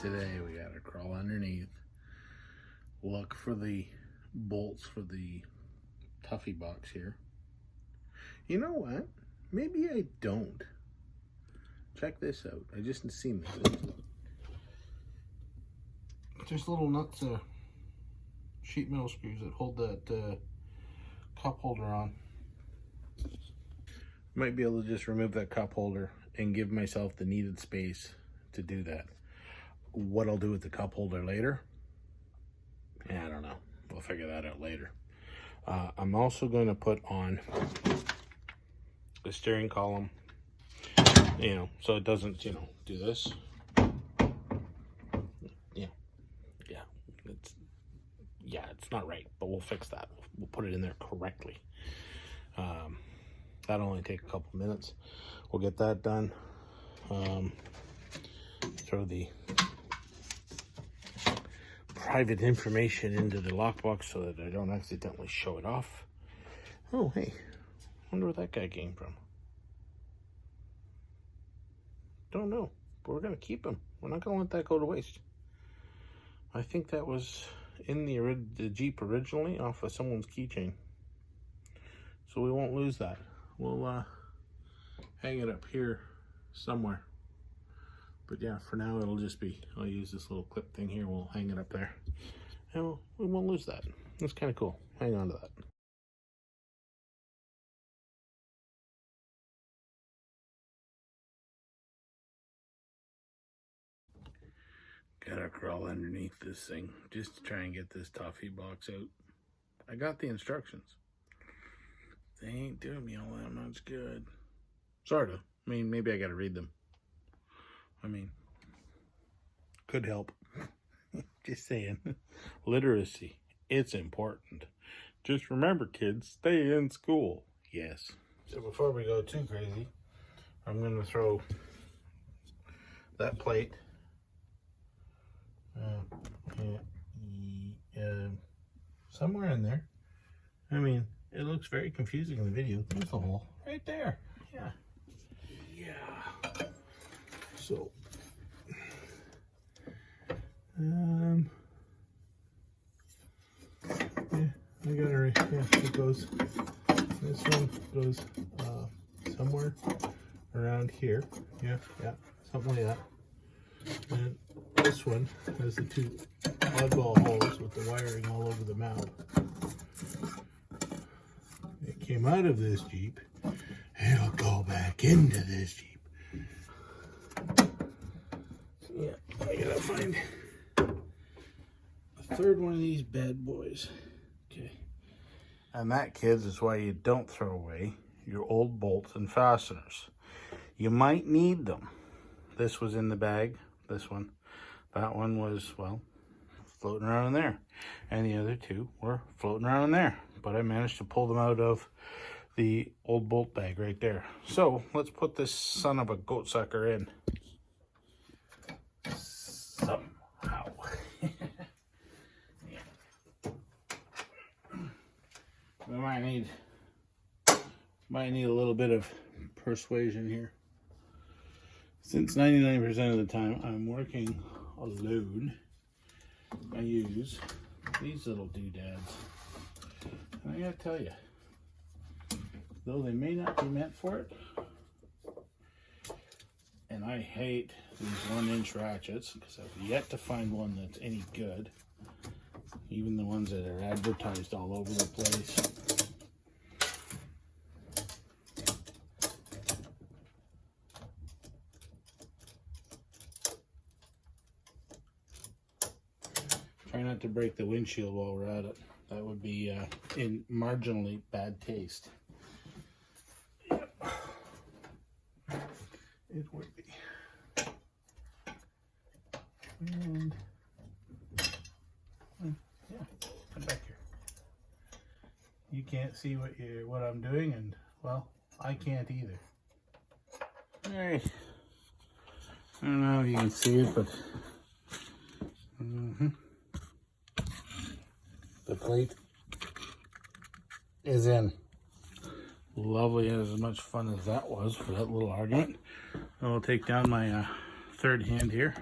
today. We gotta crawl underneath, look for the bolts for the Tuffy box here. You know what? Maybe I don't. Check this out. I just seen this. There's little nuts, sheet metal screws that hold that cup holder on. Might be able to just remove that cup holder and give myself the needed space to do that. What I'll do with the cup holder later, I don't know. We'll figure that out later. I'm also going to put on the steering column, you know, so it doesn't, you know, do this. It's not right, but we'll fix that. We'll put it in there correctly. That'll only take a couple minutes. We'll get that done. Throw the private information into the lockbox so that I don't accidentally show it off. Oh, hey, wonder where that guy came from. Don't know, but we're gonna keep him. We're not gonna let that go to waste. I think that was in the Jeep originally off of someone's keychain, so we won't lose that. We'll hang it up here somewhere, but yeah, for now it'll just be, I'll use this little clip thing here. We'll hang it up there and we won't lose that. That's kind of cool. Hang on to that. Gotta crawl underneath this thing just to try and get this Tuffy box out. I got the instructions. They ain't doing me all that much good. Sort of. I mean, maybe I gotta read them. I mean, could help. Just saying. Literacy. It's important. Just remember, kids, stay in school. Yes. So before we go too crazy, I'm gonna throw that plate somewhere in there. I mean, it looks very confusing in the video. There's the hole right there. Yeah. So, yeah, I got it right. Yeah, it goes. This one goes somewhere around here. Yeah, something like that. And this one has the two oddball holes with the wiring all over the mouth. It came out of this Jeep. It'll go back into this Jeep. So yeah, I gotta find a third one of these bad boys. Okay. And that, kids, is why you don't throw away your old bolts and fasteners. You might need them. This was in the bag. This one. That one was, well, floating around in there. And the other two were floating around in there. But I managed to pull them out of the old bolt bag right there. So let's put this son of a goat sucker in. Somehow. Yeah. We might need a little bit of persuasion here. Since 99% of the time I'm working alone, I use these little doodads. And I gotta tell you, though they may not be meant for it, and I hate these 1-inch ratchets because I've yet to find one that's any good, even the ones that are advertised all over the place. Try not to break the windshield while we're at it. That would be in marginally bad taste. Yep. It would be. And yeah, come back here. You can't see what I'm doing, and well, I can't either. Hey, I don't know if you can see it, but the plate is in. Lovely, as much fun as that was for that little argument. I'll take down my third hand here.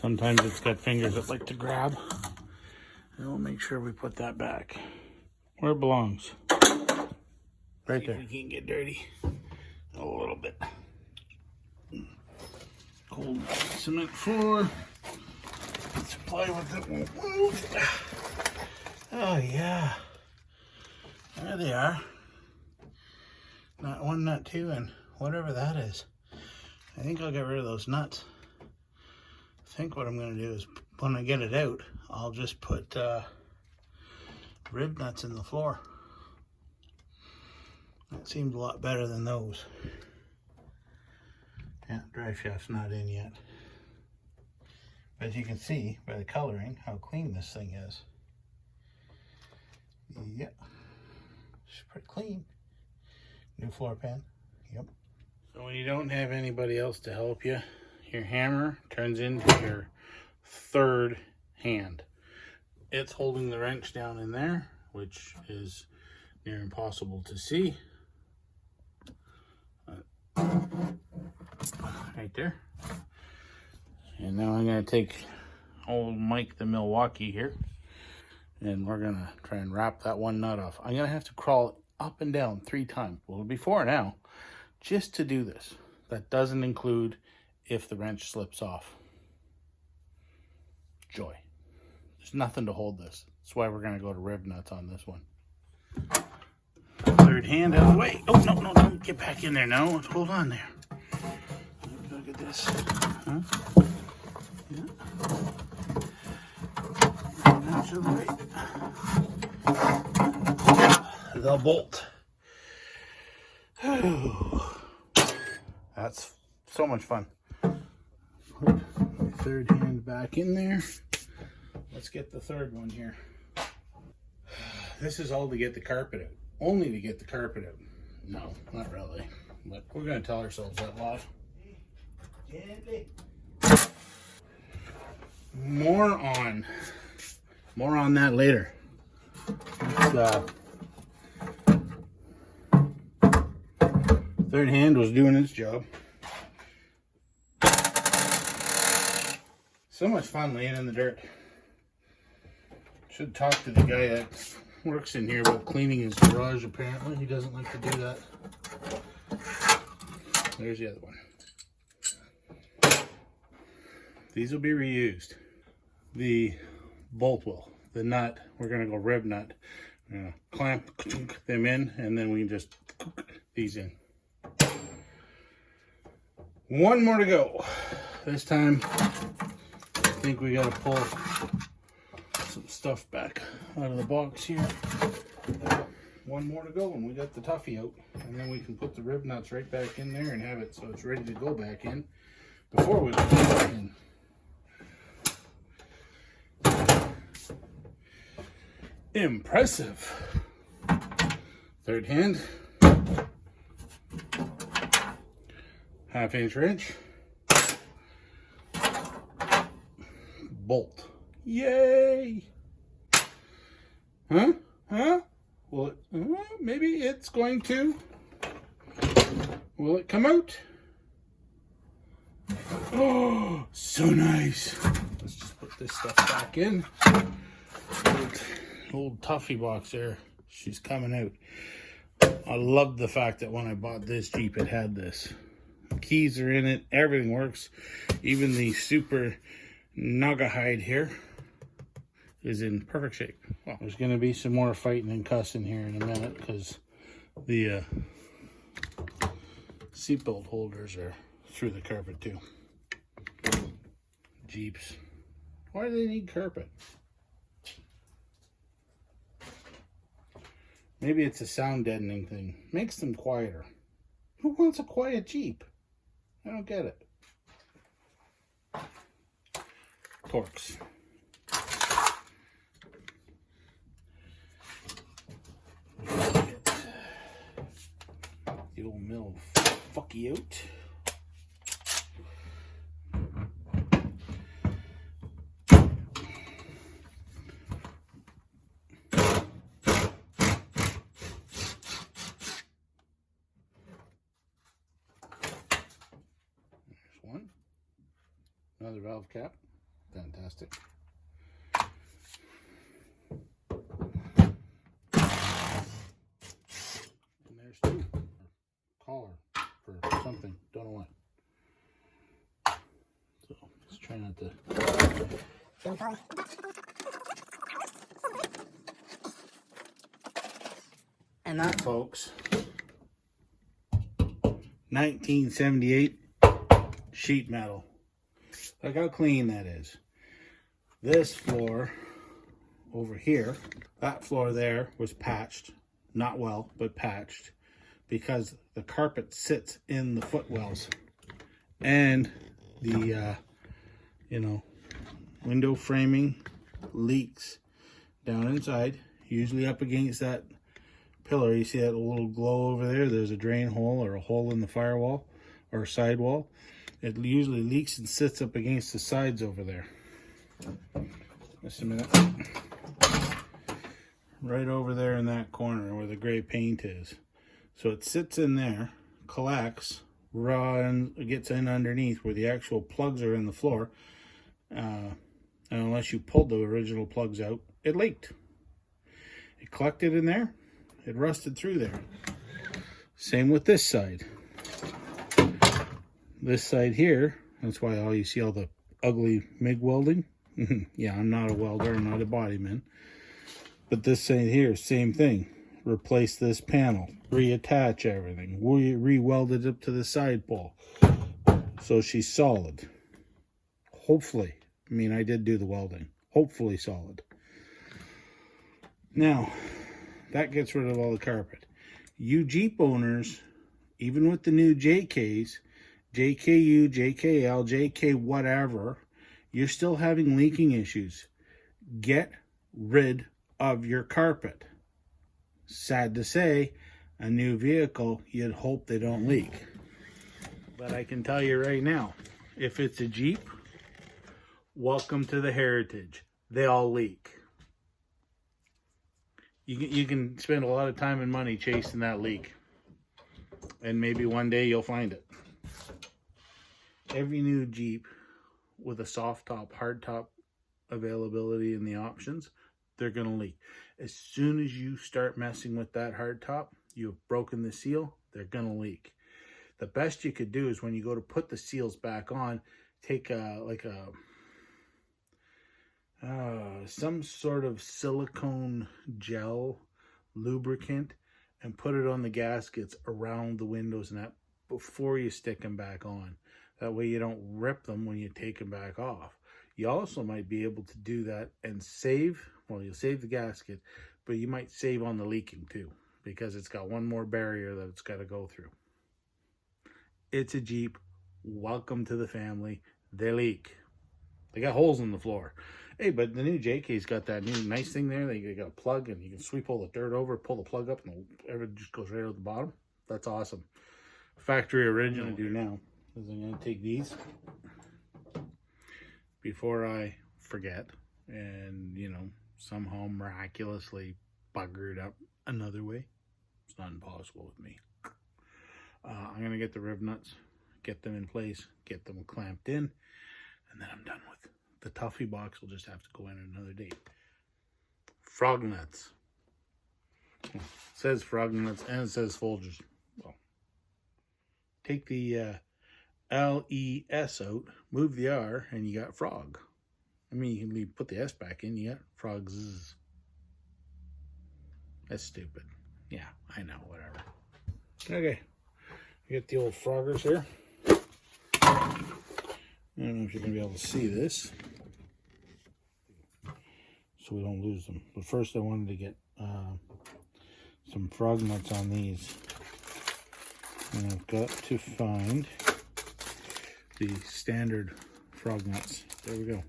Sometimes it's got fingers that like to grab. And we'll make sure we put that back where it belongs. Right there. We can get dirty a little bit. Cold cement floor. Let's play with it. Won't move. Oh yeah. There they are. Nut 1, nut 2, and whatever that is. I think I'll get rid of those nuts. I think what I'm going to do is when I get it out, I'll just put rib nuts in the floor. That seems a lot better than those. Yeah, drive shaft's not in yet. But as you can see by the coloring how clean this thing is. Yep. It's pretty clean. New floor pan. Yep. So when you don't have anybody else to help you, your hammer turns into your third hand. It's holding the wrench down in there, which is near impossible to see. Right there. And now I'm going to take old Mike the Milwaukee here, and we're going to try and wrap that one nut off. I'm going to have to crawl up and down 3 times. Well, it'll be 4 now, just to do this. That doesn't include if the wrench slips off. Joy. There's nothing to hold this. That's why we're going to go to rib nuts on this one. Third hand out of the way. Oh, no, no, don't get back in there now. Hold on there. Look at this. Huh? Yeah. Out to the right. The bolt. That's so much fun. Put my third hand back in there. Let's get the third one here. This is all to get the carpet out. Only to get the carpet out. No, not really. But we're going to tell ourselves that live. More on that later. Third hand was doing its job. So much fun laying in the dirt. Should talk to the guy that works in here about cleaning his garage. Apparently he doesn't like to do that. There's the other one. These will be reused. The bolt will. The nut, we're going to go rib nut. We're going to clamp them in, and then we can just these in. One more to go. This time, I think we got to pull some stuff back out of the box here. One more to go, and we got the Tuffy out, and then we can put the rib nuts right back in there and have it so it's ready to go back in before we put it back in. Impressive. Third hand. 1/2 inch wrench. Bolt. Yay! Huh? Huh? Well, maybe it's going to. Will it come out? Oh, so nice. Let's just put this stuff back in. Old Tuffy box there. She's coming out. I love the fact that when I bought this Jeep, it had this. Keys are in it. Everything works. Even the super Naugahyde here is in perfect shape. Well, there's going to be some more fighting and cussing here in a minute because the seatbelt holders are through the carpet too. Jeeps. Why do they need carpet? Maybe it's a sound deadening thing. Makes them quieter. Who wants a quiet Jeep? I don't get it. Torx. Get the old mill fucky out. One, another valve cap. Fantastic. And there's two. Collar for something. Don't know what. So let's try not to. And that, folks, 1978 sheet metal. Look how clean that is. This floor over here, that floor there was patched. Not well, but patched. Because the carpet sits in the footwells. And the, window framing leaks down inside. Usually up against that pillar. You see that little glow over there? There's a drain hole or a hole in the firewall or sidewall. It usually leaks and sits up against the sides over there. Just a minute. Right over there in that corner where the gray paint is. So it sits in there, collects, gets in underneath where the actual plugs are in the floor. And unless you pulled the original plugs out, it leaked. It collected in there. It rusted through there. Same with this side. This side here, that's why you see all the ugly MIG welding. Yeah, I'm not a welder, I'm not a bodyman. But this side here, same thing. Replace this panel, reattach everything, re-weld it up to the side pole. So she's solid. Hopefully. I mean, I did do the welding. Hopefully solid. Now, that gets rid of all the carpet. You Jeep owners, even with the new JKs, JKU, JKL, JK whatever, you're still having leaking issues. Get rid of your carpet. Sad to say, a new vehicle, you'd hope they don't leak. But I can tell you right now, if it's a Jeep, welcome to the Heritage. They all leak. You can spend a lot of time and money chasing that leak. And maybe one day you'll find it. Every new Jeep with a soft top, hard top availability in the options, they're going to leak. As soon as you start messing with that hard top, you've broken the seal, they're going to leak. The best you could do is when you go to put the seals back on, take some sort of silicone gel lubricant and put it on the gaskets around the windows and that before you stick them back on. That way you don't rip them when you take them back off. You also might be able to do that and save, well, you'll save the gasket, but you might save on the leaking too, because it's got one more barrier that it's got to go through. It's a Jeep. Welcome to the family. They leak. They got holes in the floor. Hey, but the new JK's got that new nice thing there. They got a plug and you can sweep all the dirt over, pull the plug up, and everything just goes right out the bottom. That's awesome. Factory original. What I'm going to do now is I'm going to take these before I forget and, somehow miraculously bugger it up another way. It's not impossible with me. I'm going to get the rib nuts, get them in place, get them clamped in, and then I'm done with it. The Tuffy box will just have to go in another day. Frog nuts. It says frog nuts and it says Folgers. Well, take the L-E-S out, move the R, and you got frog. I mean, you can put the S back in, you got frogs. That's stupid. Yeah, I know, whatever. Okay, I got the old Froggers here. I don't know if you're going to be able to see this, so we don't lose them. But first I wanted to get some frog nuts on these. And I've got to find the standard frog nuts. There we go.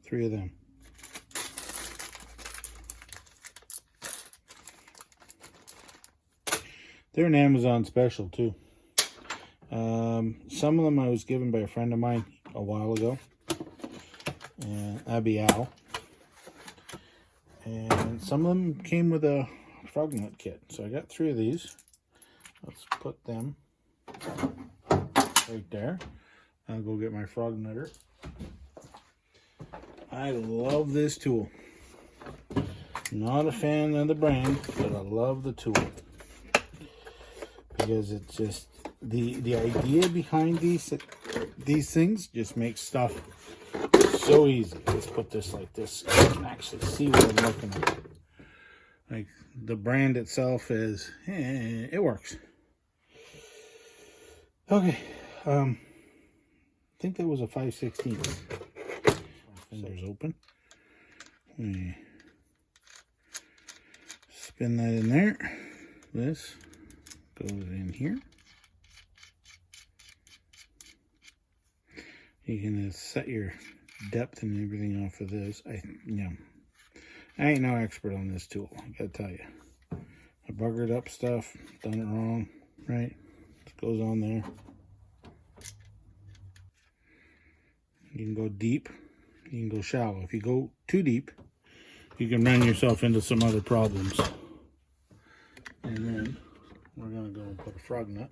3 of them. They're an Amazon special too. Some of them I was given by a friend of mine a while ago, and Abial, and some of them came with a frog nut kit. So I got 3 of these. Let's put them right there. I'll go get my frog nutter. I love this tool. Not a fan of the brand, but I love the tool. Because it's just, the idea behind these things just makes stuff so easy. Let's put this like this so you can actually see what I'm looking at. Like, the brand itself is, it works. Okay, I think that was a 5/16. Fingers open. Spin that in there. This goes in here. You can set your depth and everything off of this. I ain't no expert on this tool, I gotta tell you. I buggered up stuff, done it wrong, right? It goes on there. You can go deep, you can go shallow. If you go too deep, you can run yourself into some other problems. And then we're gonna go and put a frog nut,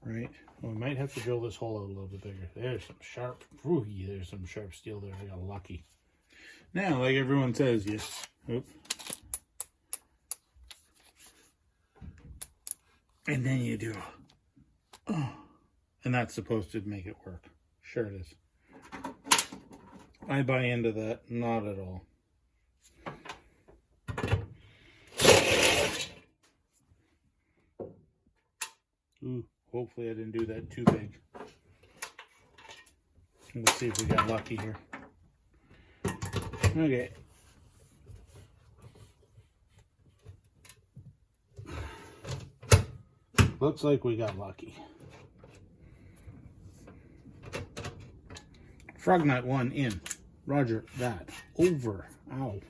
right? Well, we might have to drill this hole out a little bit bigger. There's some sharp, there's some sharp steel there. I got lucky. Now, like everyone says, and then you do, and that's supposed to make it work. Sure it is. I buy into that, not at all. Ooh, hopefully I didn't do that too big. Let's see if we got lucky here. Okay. Looks like we got lucky. Frog nut 1 in. Roger that. Over. Ow.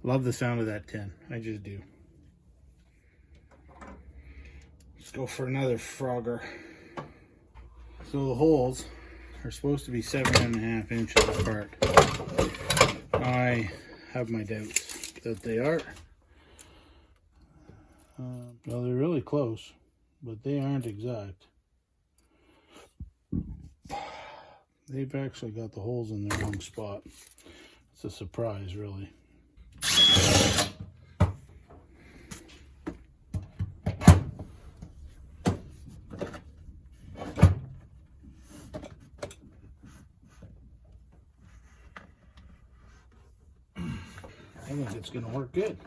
Love the sound of that tin. I just do. Let's go for another frogger. So the holes are supposed to be 7.5 inches apart. I have my doubts that they are. Well, they're really close, but they aren't exact. They've actually got the holes in the wrong spot. It's a surprise, really. I think it's going to work good.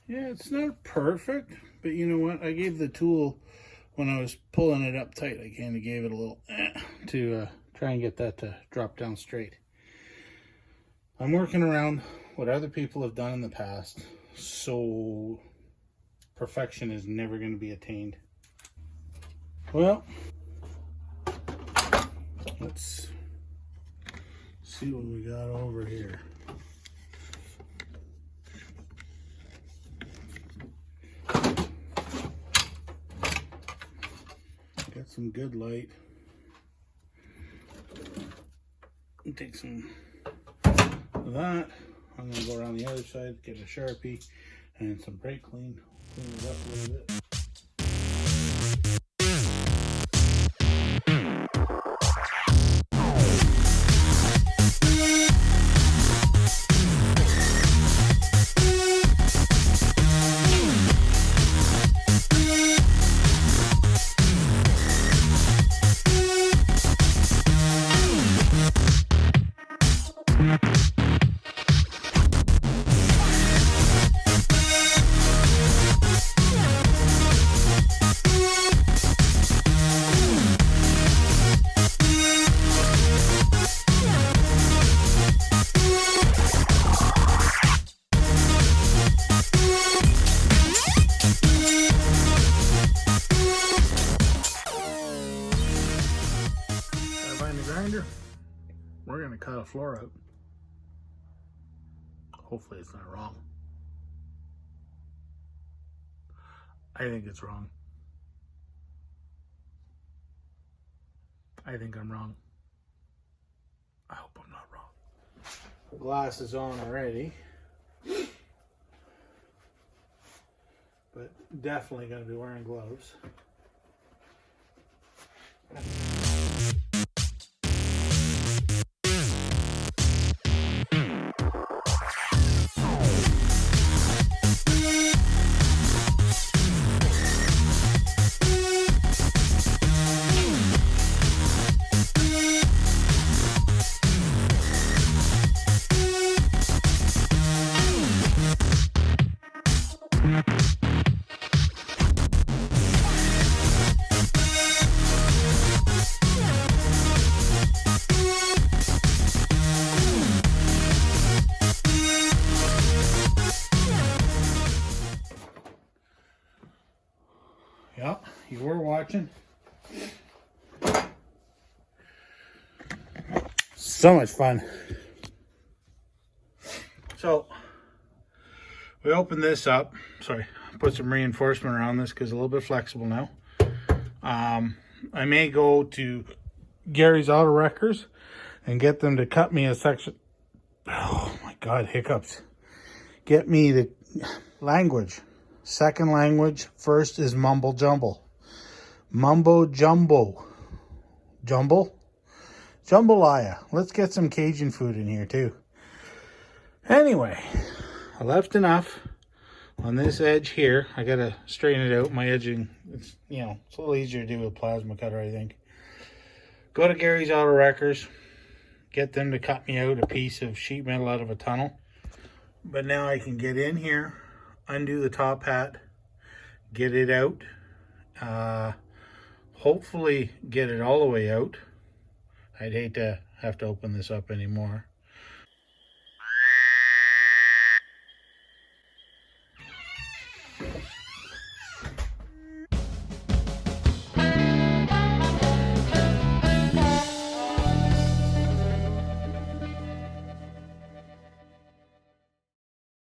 Yeah, it's not perfect, but you know what? I gave the tool, when I was pulling it up tight, I kind of gave it a little to try and get that to drop down straight. I'm working around what other people have done in the past, so perfection is never going to be attained. Well, let's see what we got over here. Got some good light. Take some of that. I'm going to go around the other side, get a Sharpie and some brake clean it up a little bit. We're going to cut a floor out. Hopefully it's not wrong. I think it's wrong. I think I'm wrong. I hope I'm not wrong. The glass is on already. but definitely going to be wearing gloves. Yeah, you were watching. So much fun. So we opened this up. Sorry, put some reinforcement around this because it's a little bit flexible now. I may go to Gary's Auto Wreckers and get them to cut me a section. Oh my God, hiccups. Get me the language. Second language. First is mumble jumble. Mumbo jumbo. Jumble? Jambalaya. Let's get some Cajun food in here too. Anyway, I left enough on this edge here. I gotta straighten it out. My edging, it's a little easier to do with a plasma cutter, I think. Go to Gary's Auto Wreckers. Get them to cut me out a piece of sheet metal out of a tunnel. But now I can get in here, undo the top hat, get it out. Hopefully get it all the way out. I'd hate to have to open this up anymore.